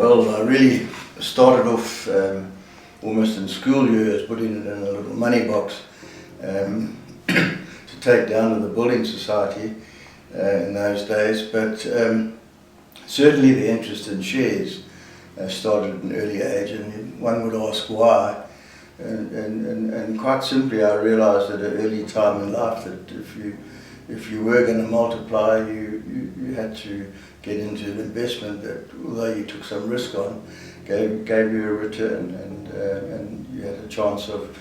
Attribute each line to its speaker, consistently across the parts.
Speaker 1: Well, I really started off almost in school years, putting it in a little money box to take down to the building society in those days. But certainly the interest in shares started at an early age, and one would ask why. And quite simply, I realised at an early time in life that if you were going to multiply, you had to get into an investment that, although you took some risk on, gave you a return, and you had a chance of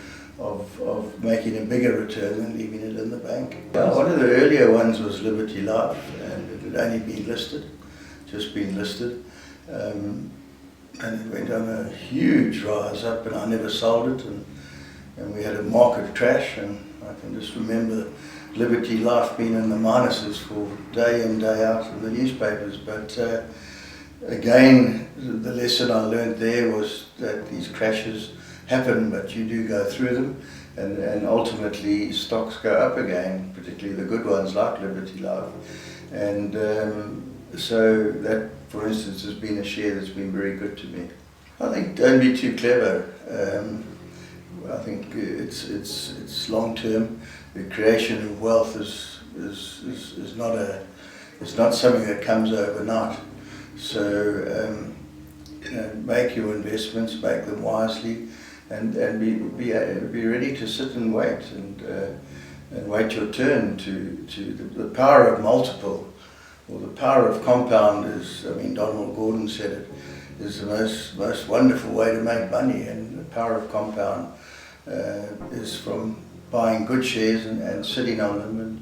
Speaker 1: making a bigger return than leaving it in the bank. One of the earlier ones was Liberty Life, and it had only been listed, just been listed. And it went on a huge rise up, and I never sold it, and we had a market crash, and I can just remember Liberty Life being in the minuses for day in, day out in the newspapers. But again, the lesson I learned there was that these crashes happen, but you do go through them, and ultimately stocks go up again, particularly the good ones like Liberty Life. And so that, for instance, has been a share that's been very good to me. I think don't be too clever. I think it's long term. The creation of wealth is not something that comes overnight. So make your investments, make them wisely, and be ready to sit and wait and wait your turn. To the power of multiple, or the power of compound is, I mean, Donald Gordon said it, is the most wonderful way to make money, and the power of compound is from buying good shares and sitting on them, and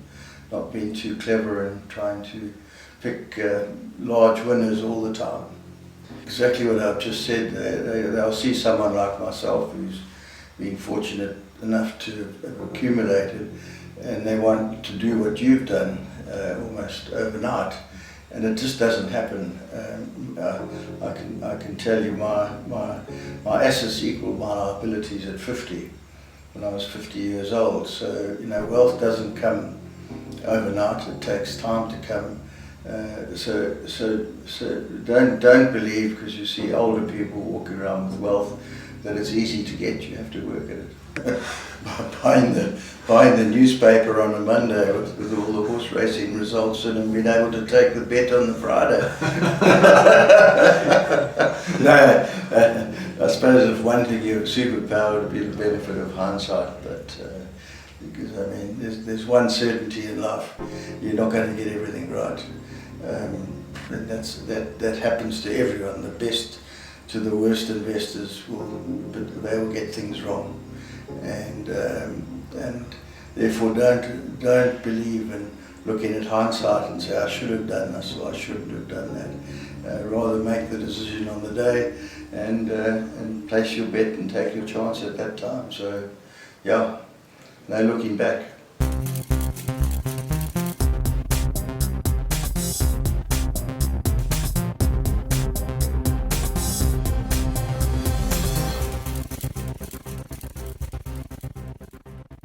Speaker 1: not being too clever and trying to pick large winners all the time. Exactly what I've just said. They'll see someone like myself who's been fortunate enough to have accumulated, and they want to do what you've done almost overnight, and it just doesn't happen. I can tell you my assets equal my liabilities at 50 when I was 50 years old. So wealth doesn't come overnight. It takes time to come. So don't believe because you see older people walking around with wealth that it's easy to get. You have to work at it. buying the newspaper on a Monday with all the horse racing results in, and being able to take the bet on the Friday. No, I suppose if one thing your superpower would be the benefit of hindsight, but because I mean there's one certainty in life: you're not going to get everything right. And that happens to everyone. The best to the worst investors they will get things wrong, and therefore don't believe in looking at hindsight and say I should have done this or I shouldn't have done that. Rather make the decision on the day and place your bet and take your chance at that time. So yeah, no looking back.